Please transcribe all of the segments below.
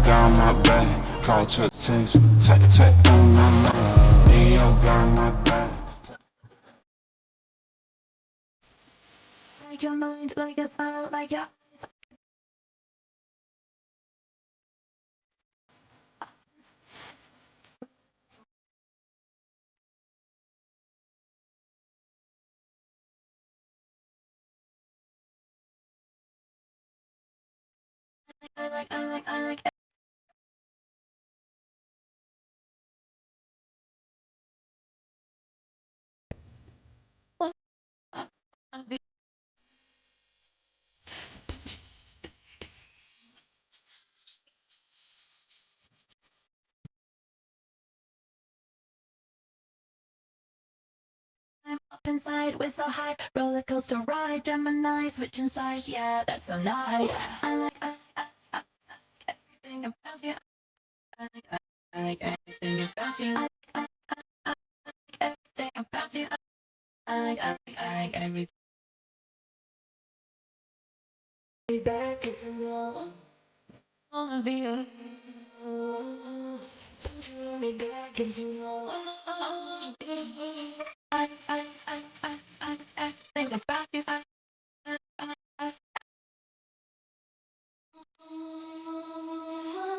got my back. Call to text, take on my mind. Neo got my back. Like your mind, like your smile, like your eyes. I like. What? I'm up inside, we're so high. Roller coaster ride, Gemini switching sides. Yeah, that's so nice. I like everything about you. I like everything about you. I like everything about you. I like everything. Be back is a wall. Wanna be a. Be back is a wall. I think about you.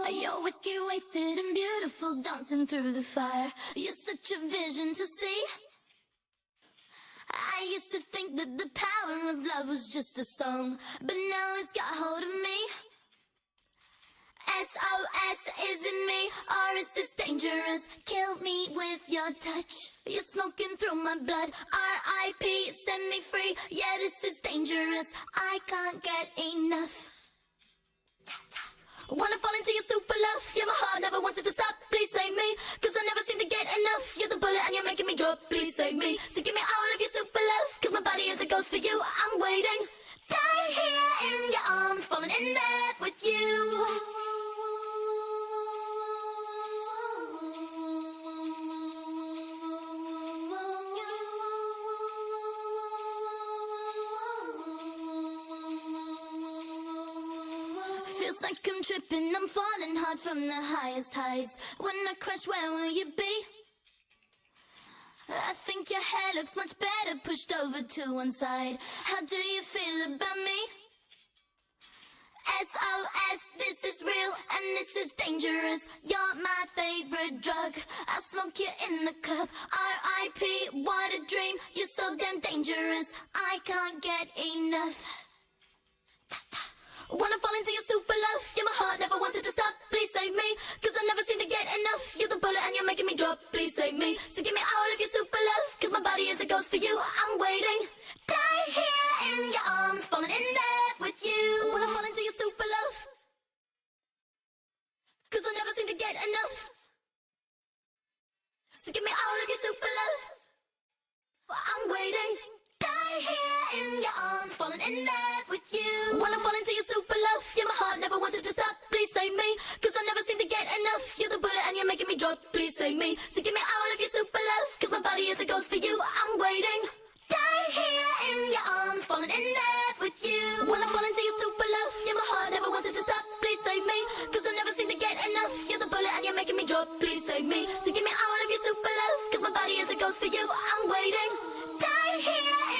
You're whiskey wasted and beautiful, dancing through the fire. You're such a vision to see. I used to think that the power of love was just a song, but now it's got hold of me. SOS, is it me, or is this dangerous? Kill me with your touch. You're smoking through my blood. RIP, send me free. Yeah, this is dangerous. I can't get enough. Wanna fall into your super love. Yeah, my heart never wants it to stop. Please save me, cause I never seem to get enough. You're the bullet and you're making me drop. Please save me, so give me all of your super love, cause my body is a ghost for you. I'm waiting. Die here in your arms, falling in love with you. Feels like I'm tripping, I'm falling hard from the highest heights. When I crash, where will you be? I think your hair looks much better pushed over to one side. How do you feel about me? SOS, this is real and this is dangerous. You're my favorite drug. I'll smoke you in the cup. RIP, what a dream. You're so damn dangerous. I can't get enough. Wanna fall into your super love. Yeah, my heart never wants it to stop. Please save me, cause I never seem to get enough. You're the bullet and you're making me drop. Please save me, so give me all of your super love, cause my body is a ghost for you. I'm waiting. Die here in your arms, falling in love with you. Wanna fall into your super love, cause I never seem to get enough. So give me all of your super love. I'm waiting. Die here in your arms, falling in love with you. Wanna fall into your super love. Yeah, my heart never wants it to stop. Please save me, cause I never seem to get enough. You're the bullet and you're making me drop. Please save me, so give me all of your super love, cause my body is a ghost for you. I'm waiting. Die here in your arms, falling in love with you. Wanna fall into your super love. Yeah, my heart never wants it to stop. Please save me, cause I never seem to get enough. You're the bullet and you're making me drop. Please save me, so give me all of your super love, cause my body is a ghost for you. I'm waiting. Die here